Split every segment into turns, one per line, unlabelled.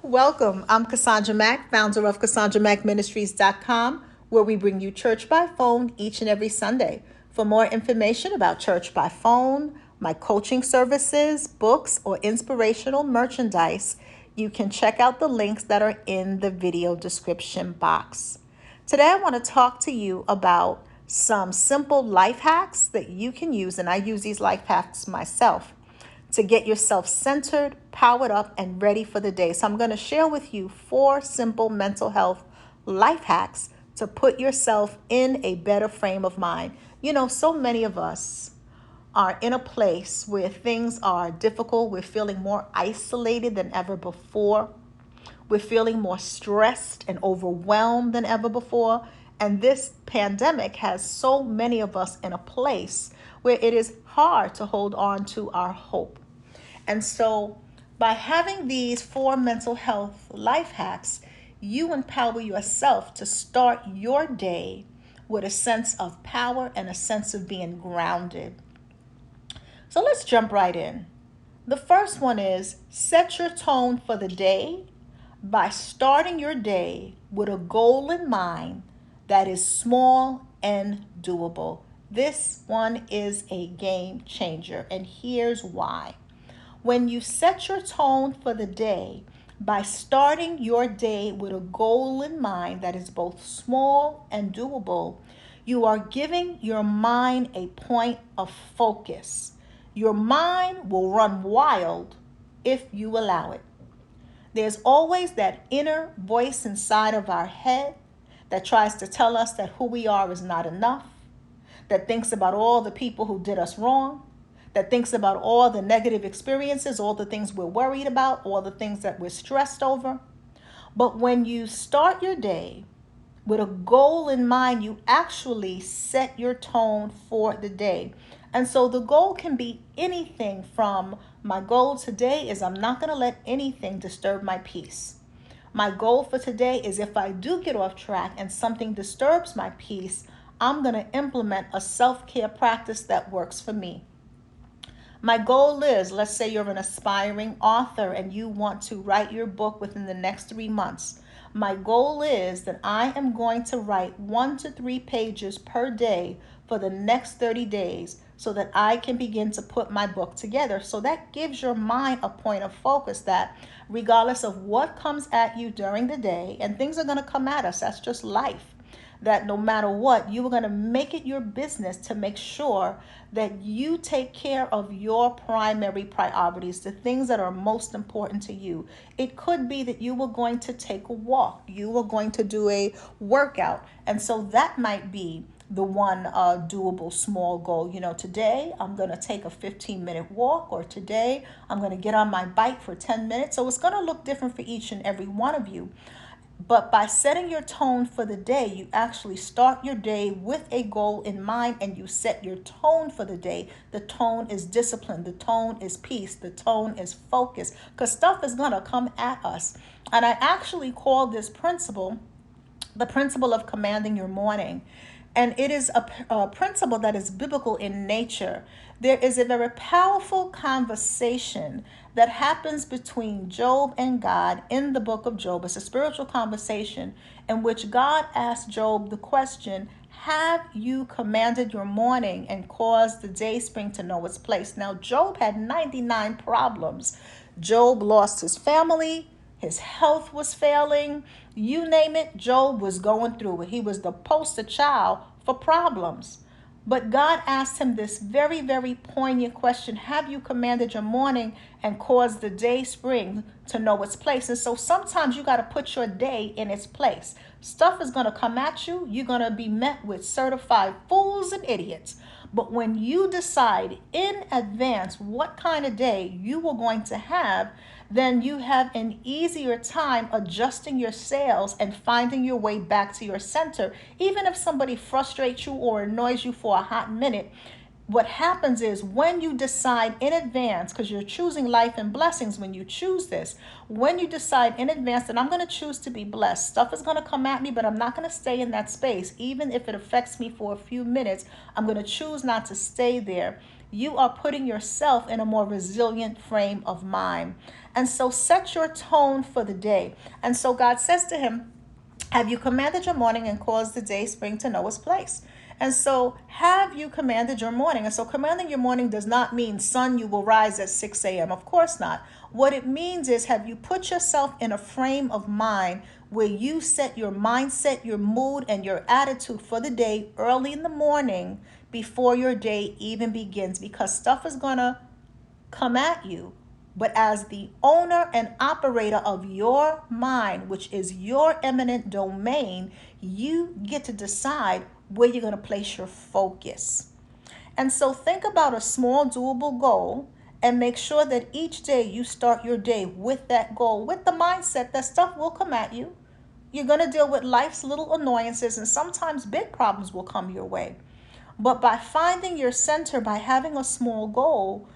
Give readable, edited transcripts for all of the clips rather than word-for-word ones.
Welcome. I'm Cassandra Mack, founder of CassandраMackMinistries.com, where we bring you church by phone each and every Sunday. For more information about church by phone, my coaching services, books, or inspirational merchandise, you can check out the links that are in the video description box. Today, I want to talk to you about some simple life hacks that you can use, and I use these life hacks myself to get yourself centered, powered up, and ready for the day. So I'm going to share with you 4 simple mental health life hacks to put yourself in a better frame of mind. You know, so many of us are in a place where things are difficult. We're feeling more isolated than ever before. We're feeling more stressed and overwhelmed than ever before. And this pandemic has so many of us in a place where it is hard to hold on to our hope. And so by having these 4 mental health life hacks, you empower yourself to start your day with a sense of power and a sense of being grounded. So let's jump right in. The first one is set your tone for the day by starting your day with a goal in mind that is small and doable. This one is a game changer, and here's why. When you set your tone for the day by starting your day with a goal in mind that is both small and doable, you are giving your mind a point of focus. Your mind will run wild if you allow it. There's always that inner voice inside of our head that tries to tell us that who we are is not enough, that thinks about all the people who did us wrong, that thinks about all the negative experiences, all the things we're worried about, all the things that we're stressed over. But when you start your day with a goal in mind, you actually set your tone for the day. And so the goal can be anything from, my goal today is I'm not going to let anything disturb my peace. My goal for today is if I do get off track and something disturbs my peace, I'm going to implement a self-care practice that works for me. My goal is, let's say you're an aspiring author and you want to write your book within the next 3 months. My goal is that I am going to write 1 to 3 pages per day for the next 30 days so that I can begin to put my book together. So that gives your mind a point of focus that regardless of what comes at you during the day, and things are going to come at us, that's just life, that no matter what, you are going to make it your business to make sure that you take care of your primary priorities, the things that are most important to you. It could be that you were going to take a walk, you were going to do a workout, and so that might be the one doable small goal. You know, today I'm going to take a 15-minute walk, or today I'm going to get on my bike for 10 minutes. So it's going to look different for each and every one of you. But by setting your tone for the day, you actually start your day with a goal in mind and you set your tone for the day. The tone is discipline. The tone is peace. The tone is focus, because stuff is going to come at us. And I actually call this principle the principle of commanding your morning. And it is a principle that is biblical in nature. There is a very powerful conversation that happens between Job and God in the book of Job. It's a spiritual conversation in which God asked Job the question, have you commanded your morning and caused the day spring to know its place? Now, Job had 99 problems. Job lost his family. His health was failing. You name it, Job was going through it. He was the poster child for problems. But God asked him this very, very poignant question. Have you commanded your morning and caused the day spring to know its place? And so sometimes you got to put your day in its place. Stuff is going to come at you. You're going to be met with certified fools and idiots. But when you decide in advance what kind of day you are going to have, then you have an easier time adjusting your sails and finding your way back to your center. Even if somebody frustrates you or annoys you for a hot minute, what happens is when you decide in advance, because you're choosing life and blessings when you choose this, when you decide in advance that I'm going to choose to be blessed, stuff is going to come at me, but I'm not going to stay in that space. Even if it affects me for a few minutes, I'm going to choose not to stay there. you are putting yourself in a more resilient frame of mind. And so set your tone for the day. And so God says to him, have you commanded your morning and caused the day spring to know its place? And so, have you commanded your morning? And so, commanding your morning does not mean, sun, you will rise at 6 a.m. Of course not. What it means is, have you put yourself in a frame of mind where you set your mindset, your mood, and your attitude for the day early in the morning before your day even begins? Because stuff is going to come at you. But as the owner and operator of your mind, which is your eminent domain, you get to decide where you're going to place your focus. And so think about a small doable goal and make sure that each day you start your day with that goal, with the mindset that stuff will come at you. You're going to deal with life's little annoyances, and sometimes big problems will come your way. But by finding your center, by having a small goal,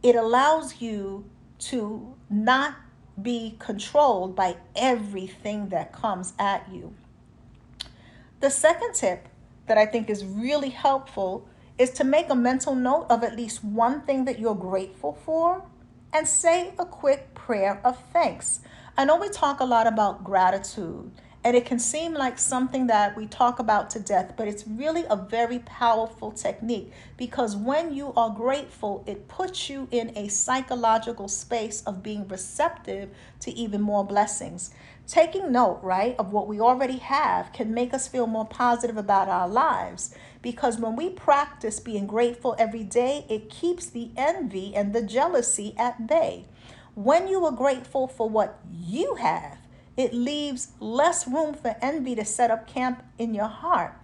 it allows you to not be controlled by everything that comes at you. The second tip that I think is really helpful is to make a mental note of at least one thing that you're grateful for and say a quick prayer of thanks. I know we talk a lot about gratitude, and it can seem like something that we talk about to death, but it's really a very powerful technique, because when you are grateful, it puts you in a psychological space of being receptive to even more blessings. Taking note, right, of what we already have can make us feel more positive about our lives, because when we practice being grateful every day, it keeps the envy and the jealousy at bay. When you are grateful for what you have, it leaves less room for envy to set up camp in your heart.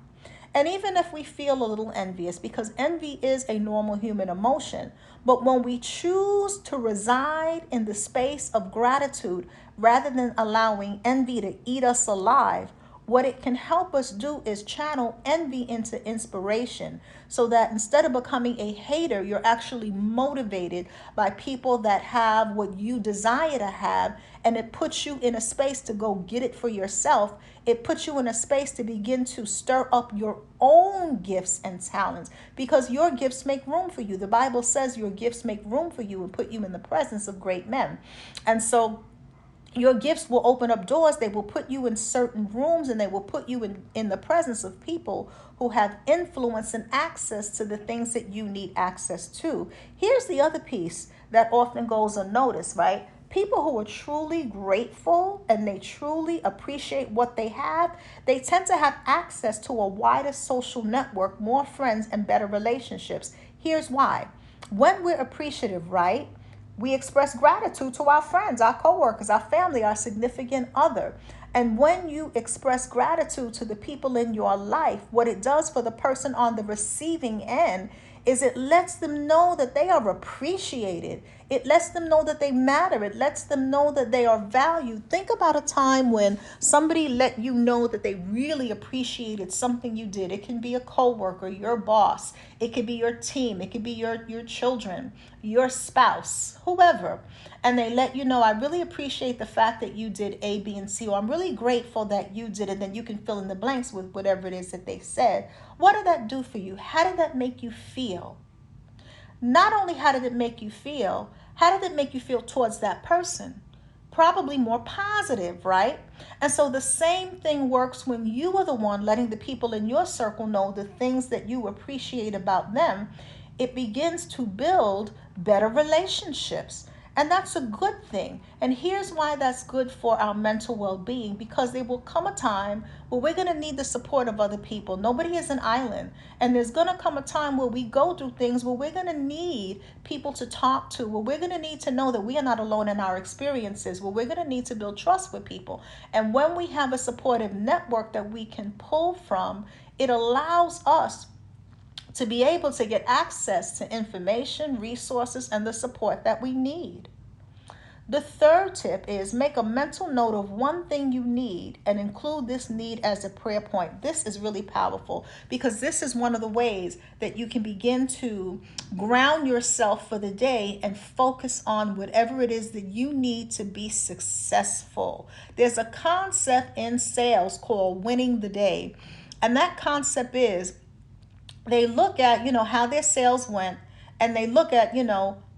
And even if we feel a little envious, because envy is a normal human emotion, but when we choose to reside in the space of gratitude rather than allowing envy to eat us alive, what it can help us do is channel envy into inspiration, so that instead of becoming a hater, you're actually motivated by people that have what you desire to have, and it puts you in a space to go get it for yourself. It puts you in a space to begin to stir up your own gifts and talents, because your gifts make room for you. The Bible says your gifts make room for you and put you in the presence of great men. And so your gifts will open up doors. They will put you in certain rooms, and they will put you in the presence of people who have influence and access to the things that you need access to. Here's the other piece that often goes unnoticed, right? People who are truly grateful and they truly appreciate what they have, they tend to have access to a wider social network, more friends, and better relationships. Here's why. When we're appreciative, right, we express gratitude to our friends, our coworkers, our family, our significant other. And when you express gratitude to the people in your life, what it does for the person on the receiving end is it lets them know that they are appreciated. It lets them know that they matter. It lets them know that they are valued. Think about a time when somebody let you know that they really appreciated something you did. It can be a coworker, your boss. It could be your team. It could be your children, your spouse, whoever. And they let you know, I really appreciate the fact that you did A, B, and C, or I'm really grateful that you did it. Then you can fill in the blanks with whatever it is that they said. What did that do for you? How did that make you feel? Not only how did it make you feel, how did it make you feel towards that person? Probably more positive, right? And so the same thing works when you are the one letting the people in your circle know the things that you appreciate about them. It begins to build better relationships. And that's a good thing. And here's why that's good for our mental well-being, because there will come a time where we're going to need the support of other people. Nobody is an island. And there's going to come a time where we go through things where we're going to need people to talk to, where we're going to need to know that we are not alone in our experiences, where we're going to need to build trust with people. And when we have a supportive network that we can pull from, it allows us to be able to get access to information, resources, and the support that we need. The third tip is make a mental note of one thing you need and include this need as a prayer point. This is really powerful, because this is one of the ways that you can begin to ground yourself for the day and focus on whatever it is that you need to be successful. There's a concept in sales called winning the day. And that concept is they look at, how their sales went, and they look at,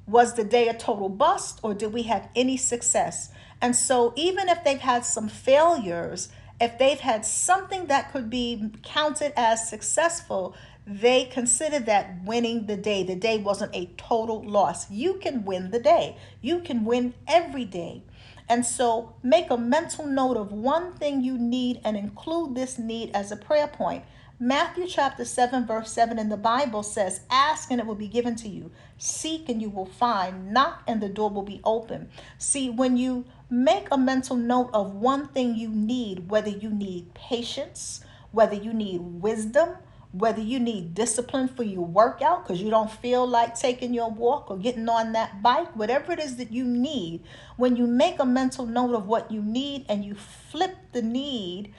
was the day a total bust or did we have any success? And so even if they've had some failures, if they've had something that could be counted as successful, they consider that winning the day. The day wasn't a total loss. You can win the day. You can win every day. And so make a mental note of one thing you need and include this need as a prayer point. Matthew chapter 7, verse 7 in the Bible says, ask and it will be given to you. Seek and you will find. Knock and the door will be open. See, when you make a mental note of one thing you need, whether you need patience, whether you need wisdom, whether you need discipline for your workout because you don't feel like taking your walk or getting on that bike, whatever it is that you need, when you make a mental note of what you need and you flip the need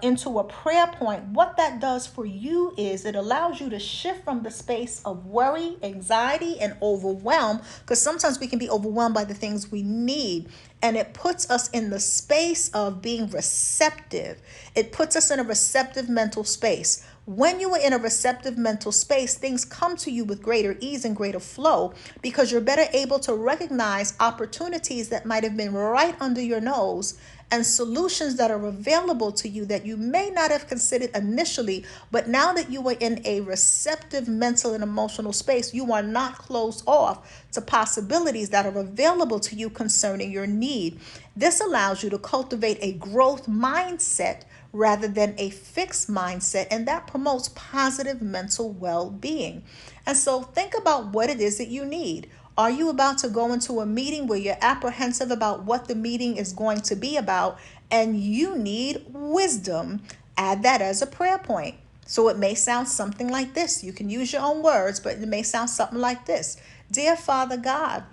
into a prayer point, what that does for you is it allows you to shift from the space of worry, anxiety, and overwhelm, because sometimes we can be overwhelmed by the things we need, and it puts us in the space of being receptive. It puts us in a receptive mental space. When you are in a receptive mental space, things come to you with greater ease and greater flow because you're better able to recognize opportunities that might have been right under your nose and solutions that are available to you that you may not have considered initially, but now that you are in a receptive mental and emotional space, you are not closed off to possibilities that are available to you concerning your need. This allows you to cultivate a growth mindset rather than a fixed mindset, and that promotes positive mental well-being. And so think about what it is that you need. Are you about to go into a meeting where you're apprehensive about what the meeting is going to be about and you need wisdom? Add that as a prayer point. So it may sound something like this. You can use your own words, but it may sound something like this. Dear Father God,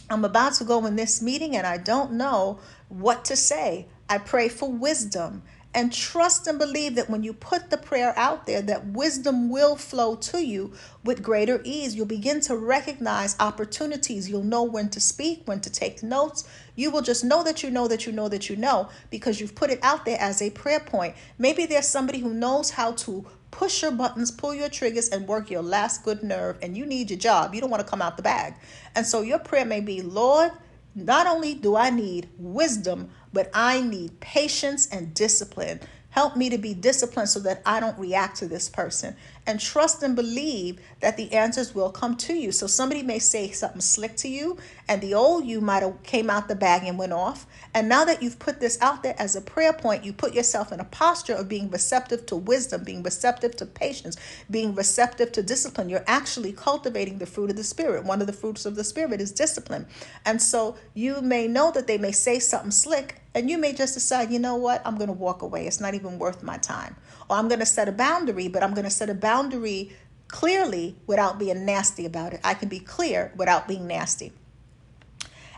I'm about to go in this meeting and I don't know what to say. I pray for wisdom. And trust and believe that when you put the prayer out there, that wisdom will flow to you with greater ease. You'll begin to recognize opportunities. You'll know when to speak, when to take notes. You will just know that you know that you know that you know because you've put it out there as a prayer point. Maybe there's somebody who knows how to push your buttons, pull your triggers, and work your last good nerve, and you need your job. You don't want to come out the bag. And so your prayer may be, Lord, not only do I need wisdom, but I need patience and discipline. Help me to be disciplined so that I don't react to this person. And trust and believe that the answers will come to you. So somebody may say something slick to you, and the old you might have came out the bag and went off. And now that you've put this out there as a prayer point, you put yourself in a posture of being receptive to wisdom, being receptive to patience, being receptive to discipline. You're actually cultivating the fruit of the Spirit. One of the fruits of the Spirit is discipline. And so you may know that they may say something slick, and you may just decide, you know what, I'm going to walk away. It's not even worth my time. Or I'm going to set a boundary, but I'm going to set a boundary clearly without being nasty about it. I can be clear without being nasty.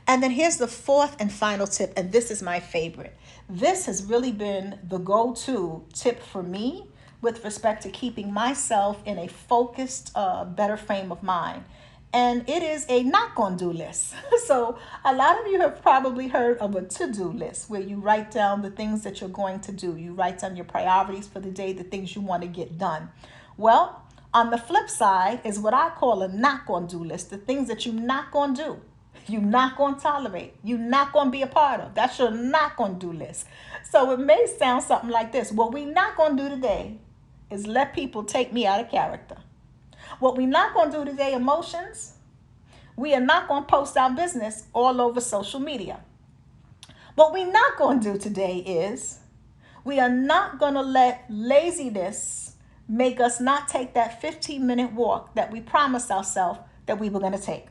And then here's the fourth and final tip, and this is my favorite. This has really been the go-to tip for me with respect to keeping myself in a focused, better frame of mind. And it is a not gonna do list. So a lot of you have probably heard of a to-do list where you write down the things that you're going to do. You write down your priorities for the day, the things you want to get done. Well, on the flip side is what I call a not gonna do list, the things that you're not gonna do. You're not going to tolerate. You're not going to be a part of. That's your not going to do list. So it may sound something like this. What we're not going to do today is let people take me out of character. What we're not going to do today, emotions, we are not going to post our business all over social media. What we're not going to do today is we are not going to let laziness make us not take that 15-minute walk that we promised ourselves that we were going to take.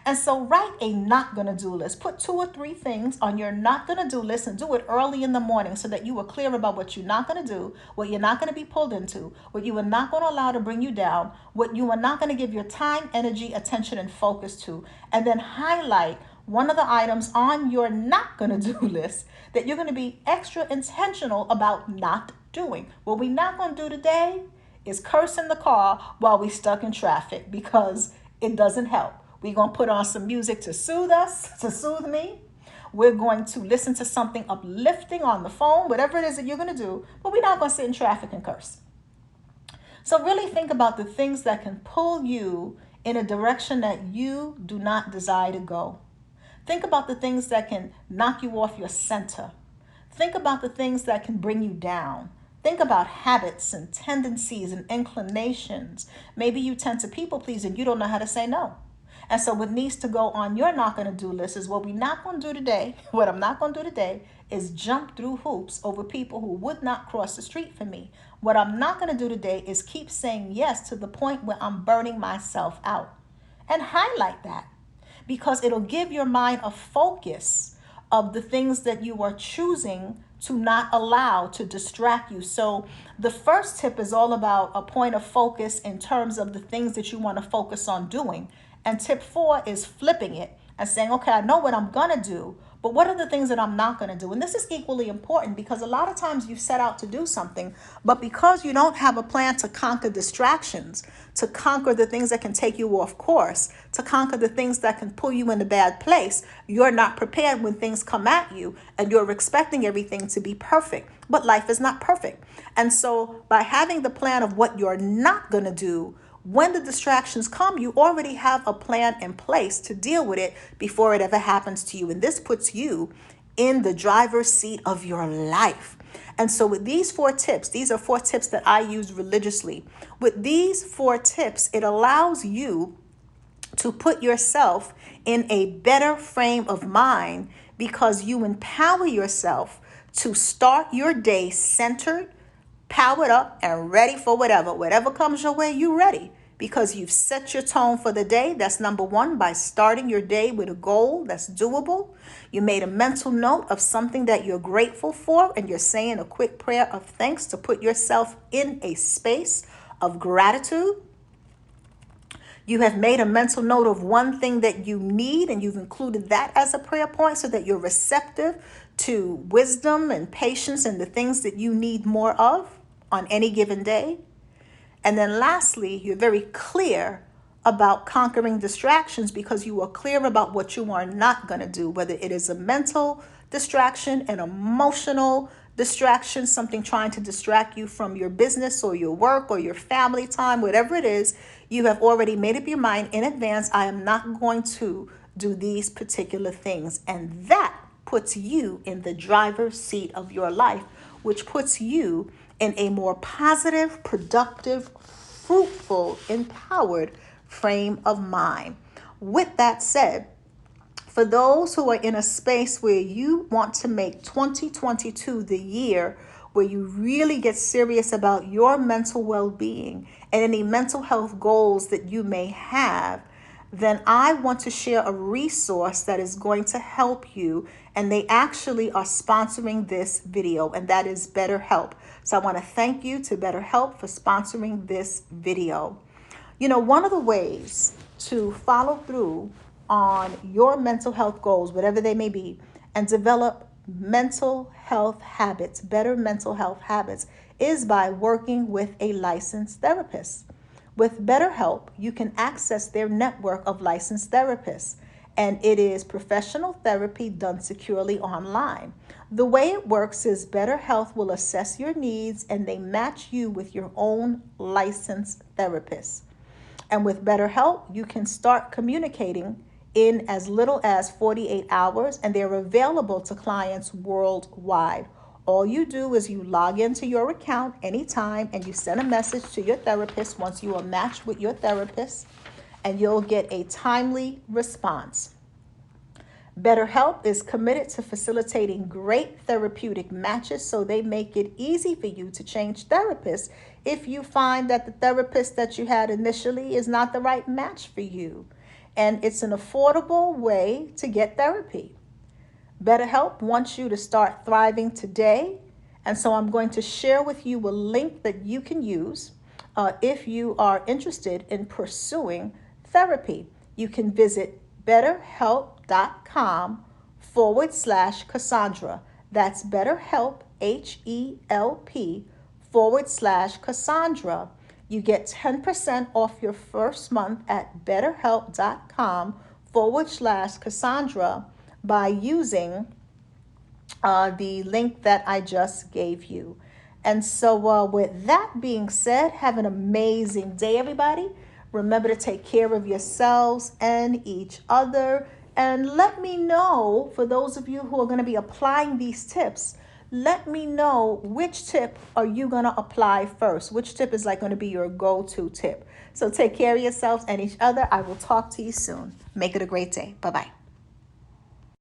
And so write a not gonna do list. Put 2 or 3 things on your not gonna do list and do it early in the morning so that you are clear about what you're not gonna do, what you're not gonna be pulled into, what you are not gonna allow to bring you down, what you are not gonna give your time, energy, attention, and focus to. And then highlight one of the items on your not gonna do list that you're gonna be extra intentional about not doing. What we're not gonna do today is curse in the car while we're stuck in traffic because it doesn't help. We're going to put on some music to soothe us, to soothe me. We're going to listen to something uplifting on the phone, whatever it is that you're going to do, but we're not going to sit in traffic and curse. So really think about the things that can pull you in a direction that you do not desire to go. Think about the things that can knock you off your center. Think about the things that can bring you down. Think about habits and tendencies and inclinations. Maybe you tend to people please and you don't know how to say no. And so what needs to go on your not going to do list is what we're not going to do today. What I'm not going to do today is jump through hoops over people who would not cross the street for me. What I'm not going to do today is keep saying yes to the point where I'm burning myself out. And highlight that, because it'll give your mind a focus of the things that you are choosing to not allow to distract you. So the first tip is all about a point of focus in terms of the things that you want to focus on doing. And tip 4 is flipping it and saying, okay, I know what I'm going to do, but what are the things that I'm not going to do? And this is equally important because a lot of times you set out to do something, but because you don't have a plan to conquer distractions, to conquer the things that can take you off course, to conquer the things that can pull you in a bad place, you're not prepared when things come at you and you're expecting everything to be perfect. But life is not perfect. And so by having the plan of what you're not going to do, when the distractions come, you already have a plan in place to deal with it before it ever happens to you. And this puts you in the driver's seat of your life. And so with these 4 tips, these are 4 tips that I use religiously. With these 4 tips, it allows you to put yourself in a better frame of mind because you empower yourself to start your day centered, powered up, and ready for whatever comes your way. You ready because you've set your tone for the day. That's number 1, by starting your day with a goal that's doable. You made a mental note of something that you're grateful for, and you're saying a quick prayer of thanks to put yourself in a space of gratitude. You have made a mental note of one thing that you need, and you've included that as a prayer point so that you're receptive to wisdom and patience and the things that you need more of on any given day. And then lastly, you're very clear about conquering distractions because you are clear about what you are not going to do, whether it is a mental distraction, an emotional distraction, something trying to distract you from your business or your work or your family time, whatever it is. You have already made up your mind in advance, I am not going to do these particular things. And that puts you in the driver's seat of your life, which puts you in a more positive, productive, fruitful, empowered frame of mind. With that said, for those who are in a space where you want to make 2022 the year where you really get serious about your mental well-being and any mental health goals that you may have, then I want to share a resource that is going to help you. And they actually are sponsoring this video, and that is BetterHelp. So I want to thank you to BetterHelp for sponsoring this video. You know, one of the ways to follow through on your mental health goals, whatever they may be, and develop mental health habits, better mental health habits, is by working with a licensed therapist. With BetterHelp, you can access their network of licensed therapists, and it is professional therapy done securely online. The way it works is BetterHelp will assess your needs and they match you with your own licensed therapist. And with BetterHelp, you can start communicating in as little as 48 hours, and they're available to clients worldwide. All you do is you log into your account anytime and you send a message to your therapist once you are matched with your therapist, and you'll get a timely response. BetterHelp is committed to facilitating great therapeutic matches, so they make it easy for you to change therapists if you find that the therapist that you had initially is not the right match for you. And it's an affordable way to get therapy. BetterHelp wants you to start thriving today. And so I'm going to share with you a link that you can use if you are interested in pursuing therapy. You can visit betterhelp.com/Cassandra. That's BetterHelp, HELP/Cassandra. You get 10% off your first month at betterhelp.com/Cassandra by using the link that I just gave you. And so with that being said, have an amazing day, everybody. Remember to take care of yourselves and each other. And let me know, for those of you who are going to be applying these tips, let me know which tip are you going to apply first. Which tip is like going to be your go-to tip. So take care of yourselves and each other. I will talk to you soon. Make it a great day. Bye-bye.